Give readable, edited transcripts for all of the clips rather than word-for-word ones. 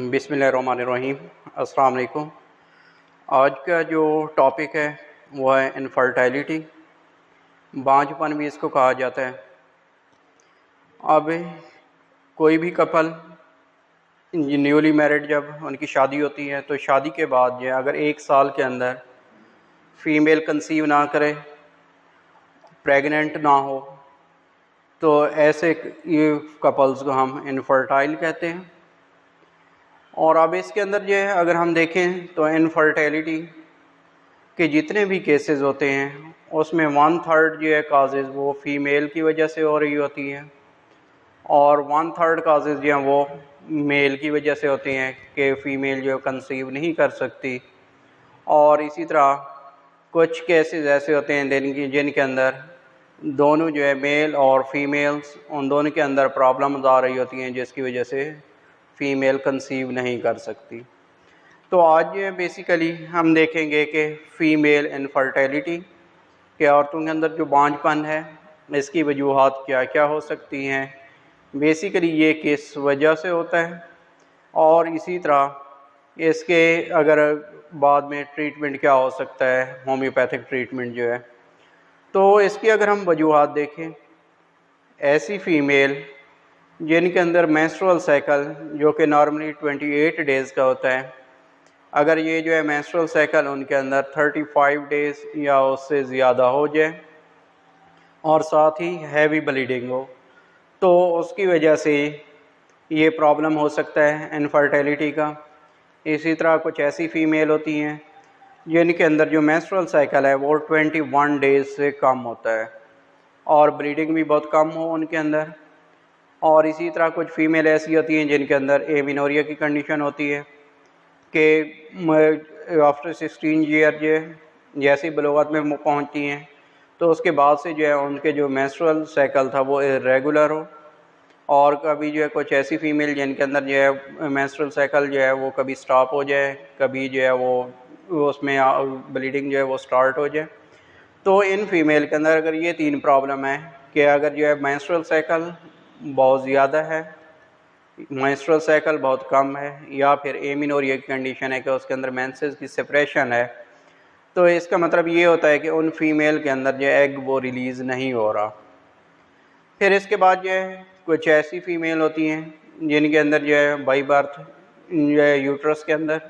बिस्मिल्लाहिर्रहमानिर्रहीम। अस्सलाम वालेकुम। आज का जो टॉपिक है वो है इनफर्टिलिटी, बांझपन भी इसको कहा जाता है। अब कोई भी कपल न्यूली मैरिड जब उनकी शादी होती है तो शादी के बाद जो है अगर 1 साल के अंदर फ़ीमेल कंसीव ना करे, प्रेग्नेंट ना हो, तो ऐसे ये कपल्स को हम इनफर्टाइल कहते हैं। और अब इसके अंदर जो है अगर हम देखें तो इनफर्टिलिटी के जितने भी केसेस होते हैं उसमें 1/3 जो है काजेज़ वो फ़ीमेल की वजह से हो रही होती हैं और 1/3 काजेज़ जो हैं वो मेल की वजह से होती हैं कि फ़ीमेल जो कंसीव नहीं कर सकती। और इसी तरह कुछ केसेस ऐसे होते हैं जिनके अंदर दोनों जो है मेल और फीमेल्स उन दोनों के अंदर प्रॉब्लम्स आ रही होती हैं जिसकी वजह से फ़ीमेल कंसीव नहीं कर सकती। तो आज बेसिकली हम देखेंगे कि फ़ीमेल इनफर्टिलिटी के औरतों के अंदर जो बांझपन है इसकी वजूहात क्या क्या हो सकती हैं, बेसिकली ये किस वजह से होता है, और इसी तरह इसके अगर बाद में ट्रीटमेंट क्या हो सकता है, होम्योपैथिक ट्रीटमेंट जो है। तो इसकी अगर हम वजूहात देखें, ऐसी फ़ीमेल जिनके अंदर मेंस्ट्रुअल साइकिल जो कि नॉर्मली 28 डेज़ का होता है, अगर ये जो है मेंस्ट्रुअल साइकिल उनके अंदर 35 डेज़ या उससे ज़्यादा हो जाए और साथ ही हैवी ब्लीडिंग हो, तो उसकी वजह से ये प्रॉब्लम हो सकता है इनफर्टिलिटी का। इसी तरह कुछ ऐसी फ़ीमेल होती हैं जिनके अंदर जो मेंस्ट्रुअल साइकिल है वो 21 डेज़ से कम होता है और ब्लीडिंग भी बहुत कम हो उनके अंदर। और इसी तरह कुछ फ़ीमेल ऐसी होती हैं जिनके अंदर एमिनोरिया की कंडीशन होती है कि आफ्टर 16 ईयर जो है जैसी बलूगत में पहुंचती हैं तो उसके बाद से जो है उनके जो मेंस्ट्रुअल साइकिल था वो इरेगुलर हो। और कभी जो है कुछ ऐसी फ़ीमेल जिनके अंदर जो है मेंस्ट्रुअल साइकिल जो है वो कभी स्टॉप हो जाए, कभी जो है वो उसमें ब्लीडिंग जो है वो स्टार्ट हो जाए। तो इन फ़ीमेल के अंदर अगर ये 3 प्रॉब्लम है कि अगर जो है मेंस्ट्रुअल साइकिल बहुत ज़्यादा है, मेंस्ट्रुअल साइकिल बहुत कम है, या फिर एमिनोरिया की कंडीशन है कि उसके अंदर मेंसेस की सेपरेशन है, तो इसका मतलब ये होता है कि उन फीमेल के अंदर जो एग वो रिलीज़ नहीं हो रहा। फिर इसके बाद जो है कुछ ऐसी फ़ीमेल होती हैं जिनके अंदर जो है बाई बर्थ जो है यूट्रस के अंदर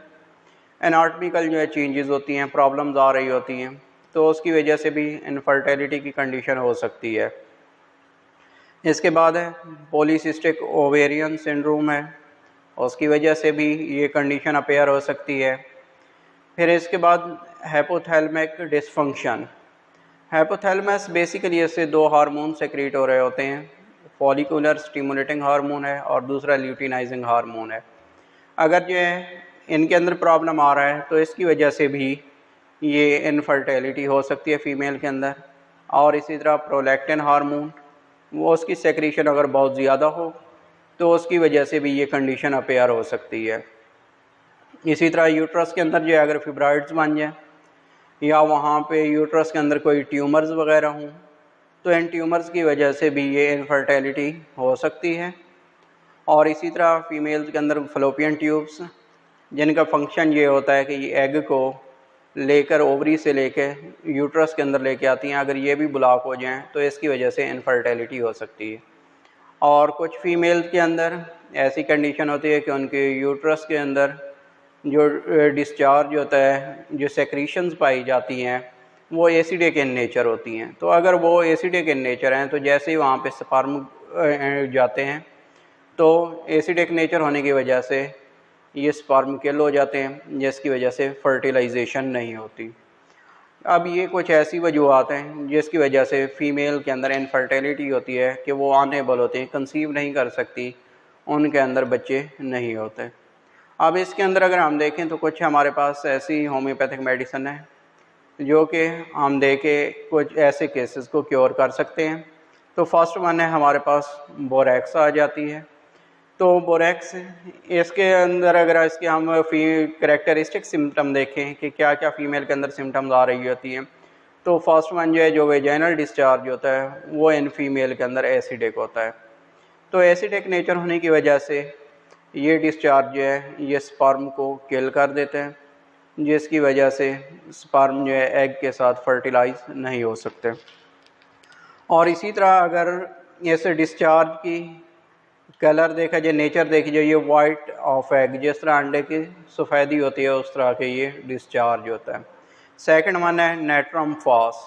एनाटॉमिकल जो है चेंजेस होती हैं, प्रॉब्लम्स आ रही होती हैं, तो उसकी वजह से भी इनफर्टिलिटी की कंडीशन हो सकती है। इसके बाद है पॉलीसिस्टिक ओवेरियन सिंड्रोम है, उसकी वजह से भी ये कंडीशन अपेयर हो सकती है। फिर इसके बाद हाइपोथैलेमिक डिसफंक्शन। हाइपोथैलेमस बेसिकली इससे 2 हार्मोन सेक्रेट हो रहे होते हैं, फॉलिकुलर स्टिमुलेटिंग हार्मोन है और दूसरा ल्यूटिनाइजिंग हार्मोन है। अगर जो है इनके अंदर प्रॉब्लम आ रहा है तो इसकी वजह से भी ये इनफर्टिलिटी हो सकती है फ़ीमेल के अंदर। और इसी तरह प्रोलैक्टिन हार्मोन वो उसकी सेक्रीशन अगर बहुत ज़्यादा हो तो उसकी वजह से भी ये कंडीशन अपेयर हो सकती है। इसी तरह यूट्रस के अंदर जो है अगर फिब्राइड्स बन जाए या वहाँ पे यूट्रस के अंदर कोई ट्यूमर्स वगैरह हों तो इन ट्यूमर्स की वजह से भी ये इनफर्टिलिटी हो सकती है। और इसी तरह फीमेल्स के अंदर फलोपियन ट्यूब्स जिनका फंक्शन ये होता है कि ये एग को लेकर ओवरी से लेके यूट्रस के अंदर लेके आती हैं, अगर ये भी ब्लॉक हो जाएं तो इसकी वजह से इनफर्टिलिटी हो सकती है। और कुछ फीमेल्स के अंदर ऐसी कंडीशन होती है कि उनके यूट्रस के अंदर जो डिस्चार्ज होता है, जो सेक्रीशंस पाई जाती हैं वो एसिडिक इन नेचर होती हैं। तो अगर वो एसिडिक इन नेचर हैं तो जैसे ही वहाँ पे स्पर्म जाते हैं तो एसिडिक नेचर होने की वजह से ये स्पर्म किल हो जाते हैं जिसकी वजह से फर्टिलाइजेशन नहीं होती। अब ये कुछ ऐसी वजूहत हैं जिसकी वजह से फ़ीमेल के अंदर इनफर्टिलिटी होती है कि वो अनेबल होते हैं, कंसीव नहीं कर सकती, उनके अंदर बच्चे नहीं होते। अब इसके अंदर अगर हम देखें तो कुछ हमारे पास ऐसी होम्योपैथिक मेडिसिन है जो कि हम दे के कुछ ऐसे केसेस को क्योर कर सकते हैं। तो फर्स्ट वन है हमारे पास बोरैक्स आ जाती है। तो बोरैक्स इसके अंदर अगर इसके हम कैरेक्टरिस्टिक सिम्टम देखें कि क्या क्या फ़ीमेल के अंदर सिम्टम्स आ रही होती हैं, तो फर्स्ट वन जो है जो वेजाइनल डिस्चार्ज होता है वो इन फीमेल के अंदर एसिडिक होता है। तो एसिडिक नेचर होने की वजह से ये डिस्चार्ज जो है ये स्पर्म को किल कर देते हैं, जिसकी वजह से स्पर्म जो है एग के साथ फर्टिलाइज नहीं हो सकते। और इसी तरह अगर ऐसे डिस्चार्ज की कलर देखा जाए, नेचर देखी जाए, ये वाइट ऑफ एग, जिस तरह अंडे की सफ़ेदी होती है उस तरह के ये डिस्चार्ज होता है। सेकंड वन है नेट्रम फॉस।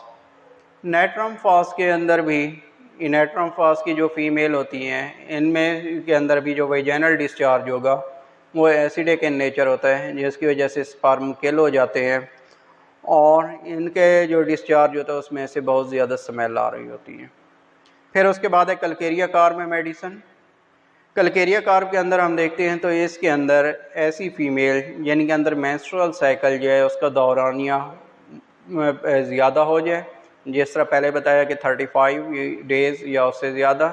नेट्रम फॉस के अंदर भी, नेट्रम फॉस की जो फीमेल होती हैं इनमें के अंदर भी जो वेजाइनल डिस्चार्ज होगा वो एसिडिक इन नेचर होता है, जिसकी वजह से स्पर्म किल हो जाते हैं और इनके जो डिस्चार्ज होता है उसमें से बहुत ज़्यादा स्मेल आ रही होती है। फिर उसके बाद है कल्केरिया कार्ब में मेडिसन। कल्केरिया कार्ब के अंदर हम देखते हैं तो इसके अंदर ऐसी फीमेल जिनके अंदर मेंस्ट्रुअल साइकिल जो है उसका दौरानिया ज़्यादा हो जाए, जिस तरह पहले बताया कि 35 डेज़ या उससे ज़्यादा,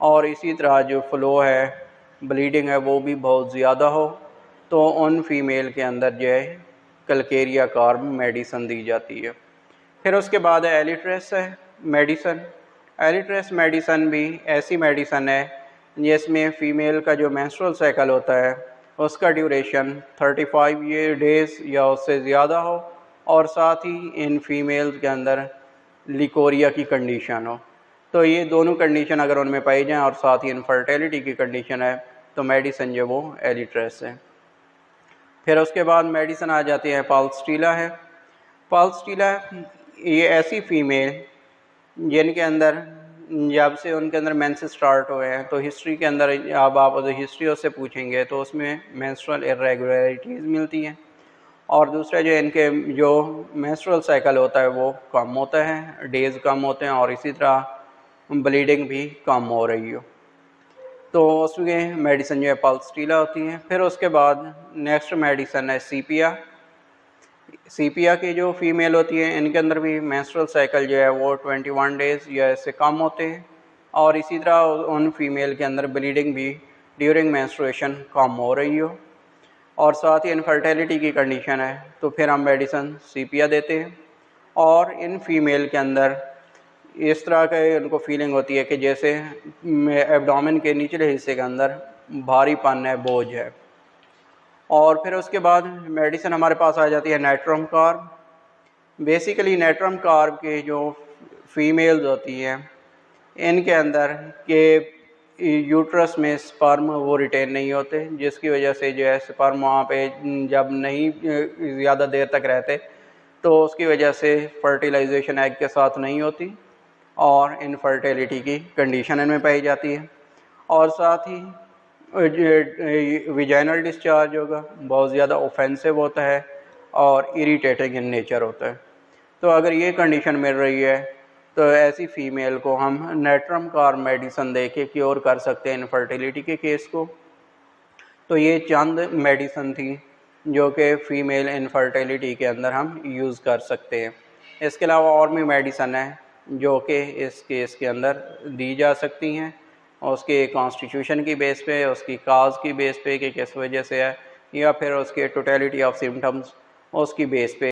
और इसी तरह जो फ़्लो है, ब्लीडिंग है, वो भी बहुत ज़्यादा हो, तो उन फीमेल के अंदर जो है कल्केरिया कार्ब मेडिसन दी जाती है। फिर उसके बाद है एलिट्रेस है मेडिसन। एलिट्रेस मेडिसन भी ऐसी मेडिसन है जिसमें फ़ीमेल का जो मेंस्ट्रुअल साइकिल होता है उसका ड्यूरेशन 35 डेज़ या उससे ज़्यादा हो, और साथ ही इन फीमेल्स के अंदर लिकोरिया की कंडीशन हो। तो ये दोनों कंडीशन अगर उनमें पाई जाएँ और साथ ही इनफर्टिलिटी की कंडीशन है तो मेडिसन जो वो एलिट्रेस है। फिर उसके बाद मेडिसन आ जाती है पाल्स्टीला है। पाल्स्टीला ये ऐसी फीमेल जिनके अंदर जब से उनके अंदर मेंसेस स्टार्ट हुए हैं तो हिस्ट्री के अंदर, अब आप हिस्ट्री उससे पूछेंगे तो उसमें मेंस्ट्रुअल इरेगुलरिटीज़ मिलती हैं, और दूसरा जो इनके जो मेंस्ट्रुअल साइकिल होता है वो कम होता है, डेज़ कम होते हैं, और इसी तरह ब्लीडिंग भी कम हो रही हो, तो उसमें मेडिसिन जो है पाल्स्टीला होती हैं। फिर उसके बाद नेक्स्ट मेडिसिन है सीपिया। सीपिया की जो फीमेल होती है इनके अंदर भी मेंस्ट्रुअल साइकिल जो है वो 21 डेज़ या इससे कम होते हैं, और इसी तरह उन फीमेल के अंदर ब्लीडिंग भी ड्यूरिंग मेंस्ट्रुएशन कम हो रही हो, और साथ ही इनफर्टिलिटी की कंडीशन है तो फिर हम मेडिसिन सीपिया देते हैं। और इन फीमेल के अंदर इस तरह का उनको फीलिंग होती है कि जैसे एब्डोमेन के निचले हिस्से के अंदर भारीपन है, बोझ है। और फिर उसके बाद मेडिसिन हमारे पास आ जाती है nitrum carb. Basically nitrum carb के जो फीमेल्स होती हैं इनके अंदर के यूट्रस में स्पर्म वो रिटेन नहीं होते, जिसकी वजह से जो है स्पर्म वहाँ पे जब नहीं ज़्यादा देर तक रहते तो उसकी वजह से फर्टिलाइजेशन एग के साथ नहीं होती और इनफर्टिलिटी की कंडीशन इनमें पाई जाती है। और साथ ही विजाइनल डिस्चार्ज होगा, बहुत ज़्यादा ऑफेंसिव होता है और इरिटेटिंग इन नेचर होता है। तो अगर ये कंडीशन मिल रही है तो ऐसी फ़ीमेल को हम नाइट्रम कार्ब मेडिसिन दे के क्योर कर सकते हैं इनफर्टिलिटी के केस को। तो ये चंद मेडिसिन थी जो कि फ़ीमेल इनफर्टिलिटी के अंदर हम यूज़ कर सकते हैं। इसके अलावा और भी मेडिसिन है जो कि इस केस के अंदर दी जा सकती हैं, और उसके कॉन्स्टिट्यूशन की बेस पे, उसकी काज की बेस पे कि किस वजह से है, या फिर उसके टोटलिटी ऑफ सिम्टम्स उसकी बेस पे